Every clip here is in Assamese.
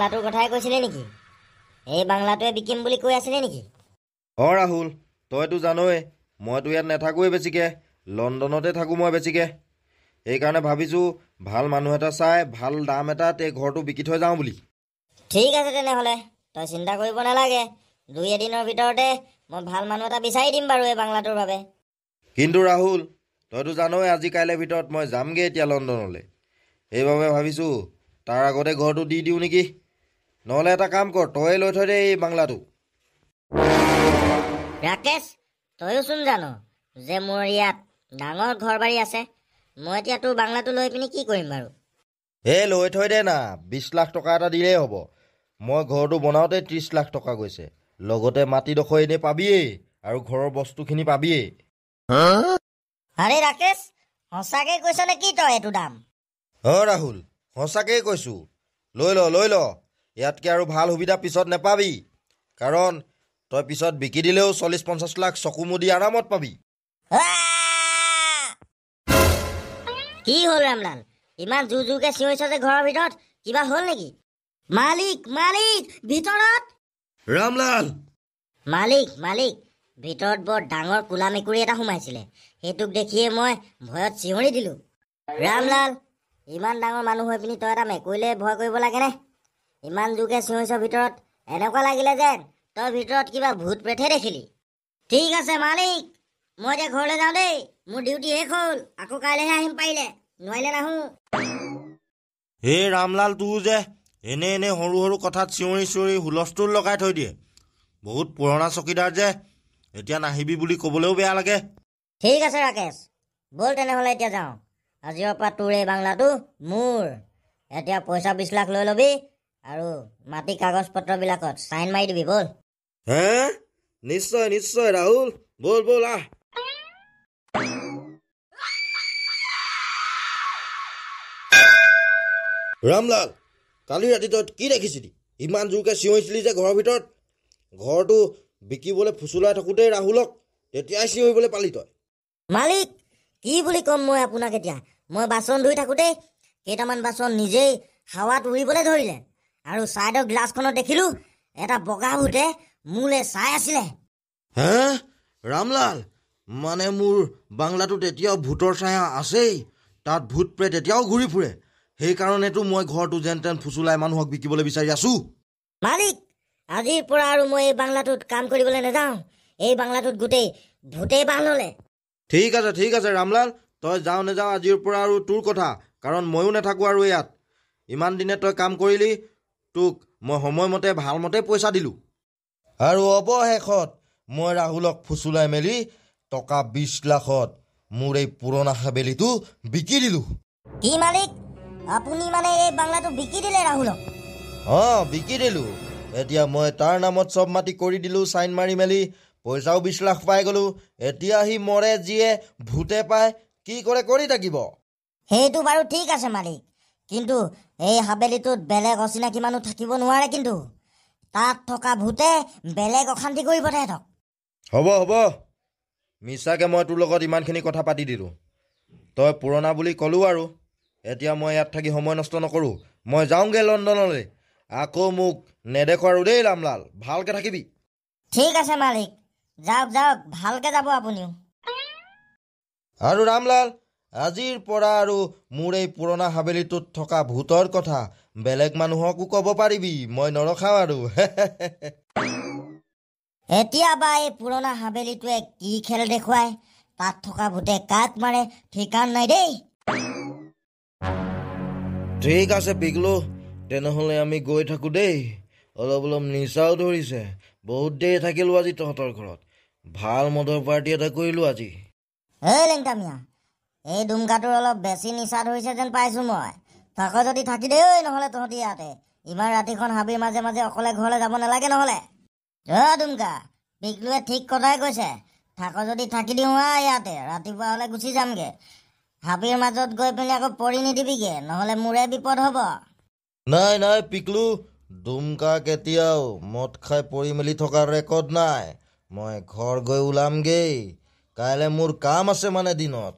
বাংলাটোৰ কথাই কৈছিলে নেকি? এই বাংলাটোৱে বিকিম বুলি কৈ আছিলে নেকি? ৰাহুল, তইতো জানই মইতো ইয়াত নাথাকোৱেই বেছিকৈ, লণ্ডনতে থাকোঁ মই বেছিকৈ। সেইকাৰণে ভাবিছোঁ ভাল মানুহ এটা চাই ভাল দাম এটাত এই ঘৰটো বিকি থৈ যাওঁ বুলি। ঠিক আছে তেনেহ'লে, তই চিন্তা কৰিব নালাগে। 2-এদিনৰ ভিতৰতে মই ভাল মানুহ এটা বিচাৰি দিম বাৰু এই বাংলাটোৰ বাবে। কিন্তু ৰাহুল, তইতো জানই আজি কাইলৈৰ ভিতৰত মই যামগৈ এতিয়া লণ্ডনলৈ। সেইবাবে ভাবিছোঁ তাৰ আগতে ঘৰটো দি দিওঁ নেকি। নহ'লে এটা কাম কৰ, তয়ে লৈ থৈ দে এই বাংলাটো। ৰাকেশ, তয়োচোন জানো যে মোৰ ইয়াত ডাঙৰ ঘৰ বাৰী আছে। মই এতিয়া তোৰ বাংলাটো লৈ পিনি কি কৰিম বাৰু? লৈ থৈ দে না, 20 লাখ টকা এটা দিলেই হ'ব। মই ঘৰটো বনাওঁতে 30 লাখ টকা গৈছে, লগতে মাটিডোখৰ এনেই পাবিয়েই আৰু ঘৰৰ বস্তুখিনি পাবিয়েই। আৰে ৰাকেশ, সঁচাকৈ কৈছ নে কি তই এইটো দাম? ৰাহুল, সঁচাকেই কৈছোঁ। লৈ ল। ইয়াতকৈ আৰু ভাল সুবিধা পিছত নেপাবি, কাৰণ তই পিছত বিকি দিলেও 40-50 লাখ চকু মুদি আৰামত পাবি। কি হ'ল ৰামলাল, ইমান জোৰকৈ চিঞৰিছ যে ঘৰৰ ভিতৰত? কিবা হ'ল নেকি? মালিক ভিতৰত! ৰামলাল! মালিক ভিতৰত বৰ ডাঙৰ কোলা মেকুৰী এটা সোমাইছিলে। সেইটোক দেখিয়ে মই ভয়ত চিঞৰি দিলোঁ। ৰামলাল, ইমান ডাঙৰ মানুহ হৈ পিনি তই এটা মেকুৰীলৈ ভয় কৰিব লাগেনে? ইমান জোৰকৈ চিঞৰিছ ভিতৰত, এনেকুৱা লাগিলে যেন তই ভিতৰত কিবা ভূত প্ৰেতহে দেখিলি। ঠিক আছে মালিক, মই এতিয়া ঘৰলৈ যাওঁ দেই। মোৰ ডিউটি শেষ হ'ল, আকৌ কাইলৈহে আহিম পাৰিলে, নোৱাৰিলে নাহোঁ। ৰামলাল, তোৰ যে এনে সৰু সৰু কথাত চিঞৰি হুলস্থুল লগাই থৈ দিয়ে। বহুত পুৰণা চকীদাৰ যে, এতিয়া নাহিবি বুলি ক'বলৈও বেয়া লাগে। ঠিক আছে ৰাকেশ, ব'ল তেনেহ'লে এতিয়া যাওঁ। আজিৰ পৰা তোৰ এই বাংলাটো মোৰ। এতিয়া পইচা 20 লাখ লৈ ল'বি আৰু মাটি কাগজ পত্ৰবিলাকত চাইন মাৰি দিবি, ব'ল। নিশ্চয় ৰাহুল, ব'ল আহ। ৰামলাল, কালি ৰাতি তই কি দেখিছিলি? ইমান জোৰকৈ চিঞৰিছিলি যে ঘৰৰ ভিতৰত। ঘৰটো বিকিবলৈ ফুচুলাই থাকোঁতেই ৰাহুলক তেতিয়াই চিঞৰিবলৈ পালি তই। মালিক, কি বুলি ক'ম মই আপোনাক এতিয়া? মই বাচন ধুই থাকোঁতেই কেইটামান বাচন নিজেই হাৱাত উৰিবলৈ ধৰিলে, আৰু ছাইডৰ গ্লাছখনত দেখিলোঁ এটা বগা ভূতে মোলৈ চাই আছিলে। ৰামলাল, মানে মোৰ বাংলাটোত এতিয়াও ভূতৰ ছায়া আছেই। তাত ভূত প্ৰেত এতিয়াও ঘূৰি ফুৰে। সেইকাৰণেতো মই ঘৰটো যেন তেন ফুচুলাই মানুহক বিকিবলৈ বিচাৰি আছোঁ। মালিক, আজিৰ পৰা আৰু মই এই বাংলাটোত কাম কৰিবলৈ নাযাওঁ। এই বাংলাটোত গোটেই ভূতেই বাহ ল'লে। ঠিক আছে ৰামলাল, তই যাওঁ নেযাওঁ আজিৰ পৰা আৰু তোৰ কথা, কাৰণ ময়ো নাথাকোঁ আৰু ইয়াত। ইমান দিনে তই কাম কৰিলি, তোক মই সময়মতে ভালমতে পইচা দিলোঁ, আৰু অৱশেষত মই ৰাহুলক ফুচুলাই মেলি টকা 20 লাখত মোৰ এই পুৰণা হাবেলিটো বিকি দিলোঁ। কি মালিক, আপুনি মানে এই বাংলাটো বিকি দিলে ৰাহুলক? বিকি দিলোঁ। এতিয়া মই তাৰ নামত চব মাটি কৰি দিলোঁ, চাইন মাৰি মেলি পইচাও 20 লাখ পাই গ'লোঁ। এতিয়া সি মৰে যিয়ে ভূতে পায়, কি কৰে কৰি থাকিব। সেইটো বাৰু ঠিক আছে মালিক, কিন্তু এই হাবেলিটোত বেলেগ অচিনাকি মানুহ থাকিব নোৱাৰে। কিন্তু তাত থকা ভূতে বেলেগ অশান্তি কৰিব তেহেঁতক। হ'ব, মিছাকৈ মই তোৰ লগত ইমানখিনি কথা পাতি দিলোঁ। তই পুৰণা বুলি ক'লোঁ আৰু। এতিয়া মই ইয়াত থাকি সময় নষ্ট নকৰোঁ, মই যাওঁগৈ লণ্ডনলৈ। আকৌ মোক নেদেখ আৰু দেই ৰামলাল, ভালকৈ থাকিবি। ঠিক আছে মালিক, যাওক, ভালকৈ যাব আপুনিও। আৰু ৰামলাল, আজিৰ পৰা আৰু মোৰ এই পুৰণা হাবেলিটোত থকা ভূতৰ কথা বেলেগ মানুহকো ক'ব পাৰিবি, মই নৰখাওঁ আৰু। এতিয়া বা এই পুৰণা হাবেলিটোৱে কি খেল দেখুৱায়, তাত থকা ভূতে কাক মাৰে ঠিকান নাই দেই। ঠিক আছে পিকলু, তেনেহ'লে আমি গৈ থাকোঁ দেই। অলপ নিচাও ধৰিছে, বহুত দেৰি থাকিলোঁ আজি তহঁতৰ ঘৰত। ভাল মদৰ পাৰ্টি এটা কৰিলোঁ আজি। লেংটামিয়া, এই দুমকাটোৰ অলপ বেছি নিচা ধৰিছে যেন পাইছোঁ মই। থাক যদি থাকি দেই, নহ'লে তহঁতি ইয়াতে। ইমান ৰাতিখন হাবিৰ মাজে মাজে অকলে ঘৰলৈ যাব নালাগে নহ'লে। দুমকা, পিকলুৱে ঠিক কথাই কৈছে। থাক যদি থাকি দিওঁ ইয়াতে, ৰাতিপুৱা হ'লে গুচি যামগৈ। হাবিৰ মাজত গৈ পিনি আকৌ পৰি নিদিবিগে, নহ'লে মোৰে বিপদ হ'ব। নাই পিকলু, দুমকা কেতিয়াও মদ খাই পৰি মেলি থকাৰ ৰেকৰ্ড নাই। মই ঘৰ গৈ ওলামগৈ, কাইলৈ মোৰ কাম আছে মানে দিনত।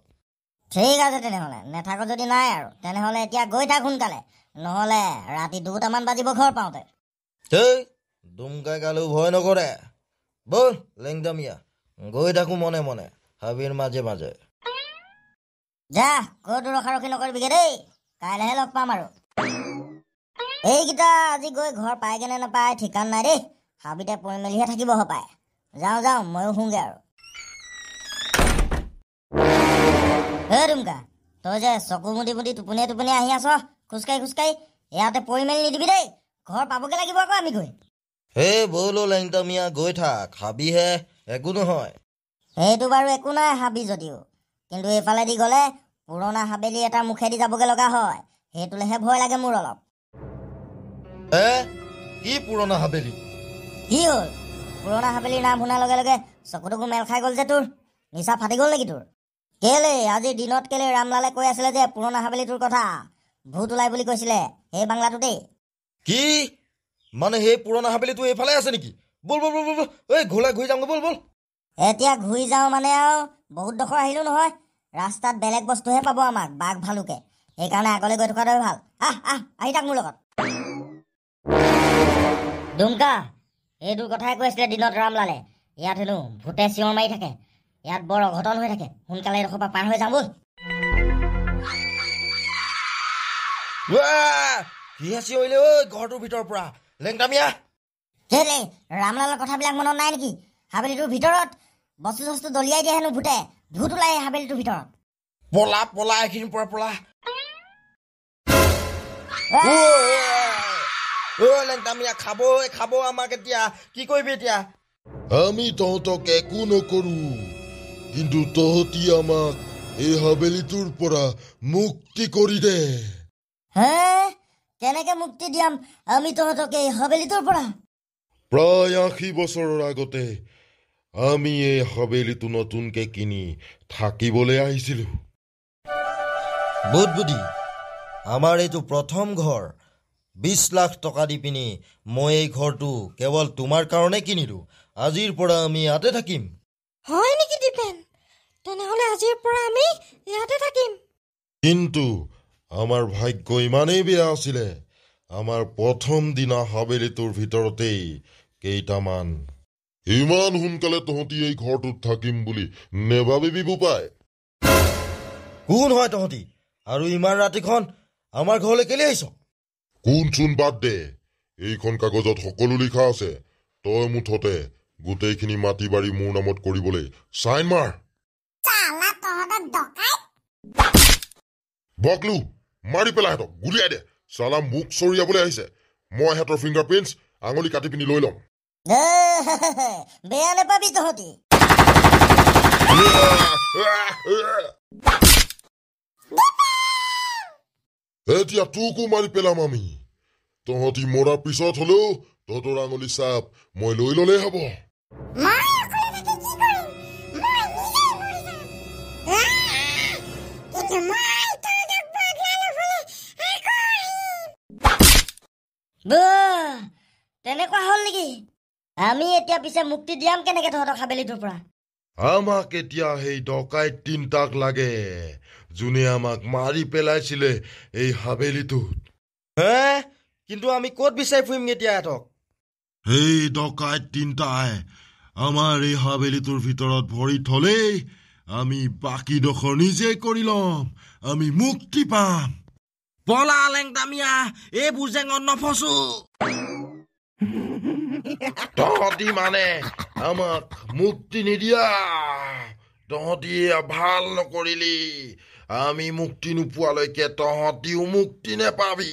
ঠিক আছে তেনেহ'লে, নেথাকো যদি নাই আৰু। তেনেহ'লে এতিয়া গৈ থাক সোনকালে, নহ'লে ৰাতি 2টামান বাজিব ঘৰ পাওঁতে। হেই দুমকাই গালেও ভয় নকৰে। বল লেংদামিয়া, গৈ থাকো মনে মনে হাবিৰ মাজে মাজে। যা, ক'তো ৰখাৰখি নকৰিবিগে দেই, কাইলৈহে লগ পাম আৰু। এইকেইটা আজি গৈ ঘৰ পায়গে নে নাপায় ঠিকান নাই দেই, হাবিতে পৰি মেলিহে থাকিব হপায়। যাওঁ যাওঁ, ময়ো শুংগে আৰু। হে দুমকা, তই যে চকু মুদি মুদি টোপনিয়ে টোপনিয়ে আহি আছ খোজকাঢ়ি খোজকাঢ়ি, ইয়াতে পৰি মেলি নিদিবি দেই, ঘৰ পাবগে লাগিব আকৌ আমি গৈ। হে বলো লেংটামিয়া, গৈ থাক, হাবিহে, একো নহয়। সেইটো বাৰু একো নাই হাবি যদিও, কিন্তু এইফালেদি গ'লে পুৰণা হাবেলি এটাৰ মুখেদি যাবগে লগা হয়, সেইটোলেহে ভয় লাগে মোৰ অলপ। কি পুৰণা হাবেলি? কি হ'ল? পুৰণা হাবেলিৰ নাম শুনাৰ লগে লগে চকুটুকু মেল খাই গ'ল যে তোৰ, নিচা ফাটি গ'ল নেকি তোৰ? কেলে আজিৰ দিনত কেলে ৰামলালে কৈ আছিলে যে পুৰণা হাবেলিটোৰ কথা, ভূত ওলাই বুলি কৈছিলে সেই বাংলাটোতেই। কি মানে সেই পুৰণা হাবেলিটো এইফালে আছে নেকি? বল বল বল বল, এই ঘোলা ঘূৰি যাওঁগৈ, বল বল। এতিয়া ঘূৰি যাওঁ মানে আৰু বহুত ডোখৰ আহিলো নহয়, ৰাস্তাত বেলেগ বস্তুহে পাব আমাক, বাঘ ভালুকে, সেইকাৰণে আগলৈ গৈ থকাটোৱে ভাল। আহি থাক মোৰ লগত। দুমকা, এইটোৰ কথাই কৈ আছিলে দিনত ৰামলালে, ইয়াত হেনো ভূতে চিঞৰ মাৰি থাকে, ইয়াত বৰ অঘটন হৈ থাকে, সোনকালে এডোখৰ পৰা পাৰ হৈ যাওঁ বল। কি চিঞৰিলে ঐ ঘৰটোৰ ভিতৰৰ পৰা? লেংটামিয়া, কেলে ৰামলালৰ কথাবিলাক মনত নাই নেকি? হাবেলিটোৰ ভিতৰত বস্তু চস্তু দলিয়াই দিয়ে হেনো ভূতে, ভূত ওলাই হাবেলিটোৰ ভিতৰত। পলা পলা, এইখিনিৰ পৰা পলা। লেংটামিয়া, খাব আমাক এতিয়া, কি কৰিবি এতিয়া? আমি তহঁতক একো নকৰো, কিন্তু তহঁতি আমাক এই হাবেলিটোৰ পৰা মুক্তি কৰি দে। হে, কেনেকে মুক্তি দিয়াম আমি তহঁতক এই হাবেলিটোৰ পৰা? প্ৰায় 80 বছৰৰ আগতে আমি এই হাবেলিটো নতুনকে কিনি থাকিবলৈ আহিছিলো। বুধবুদ্ধি, আমাৰ এইটো প্ৰথম ঘৰ, 20 লাখ টকা দি পিনি মই এই ঘৰটো কেৱল তোমাৰ কাৰণে কিনিলো। আজিৰ পৰা আমি ইয়াতে থাকিম। হয় নেকি দীপেন? তেনেহ'লে আজিৰ পৰা আমি ইয়াতে থাকিম। কিন্তু আমাৰ ভাগ্য ইমানেই বেয়া আছিলে, আমাৰ প্ৰথম দিনা হাবেলিটোৰ ভিতৰতেই কেইটামান। ইমান সোনকালে তহঁতি এই ঘৰটোত থাকিম বুলি নেভাবিবি বোপাই। কোন হয় তহঁতি, আৰু ইমান ৰাতিখন আমাৰ ঘৰলৈ কেলে আহিছ? কোন চোন বাদ দে, এইখন কাগজত সকলো লিখা আছে। তই মুঠতে গোটেইখিনি মাটি বাৰী মোৰ নামত কৰিবলৈ চাইন মাৰ। বকলু, মাৰি পেলাই সিহঁতক, গুলিয়াই দে। চালা মুখ চৰিয়াবলৈ আহিছে, মই সিহঁতৰ ফিংগাৰ প্ৰিণ্টছ আঙুলি কাটি পিনি লৈ ল'ম। বেয়া নাপাবি তহঁতি। এতিয়া তোকো মাৰি পেলাম আমি। তহঁতি মৰাৰ পিছত হলেও তহঁতৰ আঙুলি চাপ মই লৈ ললেই হব। তেনেকুৱা হ'ল নেকি? আমি এতিয়া পিছে মুক্তি দিয়াম কেনেকে তহঁতক হাবেলিটোৰ পৰা? আমাক এতিয়া সেই ডকাইত 3টাক লাগে, যোনে আমাক মাৰি পেলাইছিলে এই হাবেলিটোত। কিন্তু আমি ক'ত বিচাৰি ফুৰিমগে এতিয়া সিহঁতক? সেই ডকাইত 3টাই আমাৰ এই হাবেলিটোৰ ভিতৰত ভৰি থলেই আমি বাকী ডোখৰ নিজে কৰি ল'ম, আমি মুক্তি পাম। পলা লেংটামিয়া, এইবোৰ জেঙত নফচো। তহঁতি মানে আমাক মুক্তি নিদিয়া, তহঁতি ভাল নকৰিলি। আমি মুক্তি নোপোৱালৈকে তহঁতিও মুক্তি নেপাবি।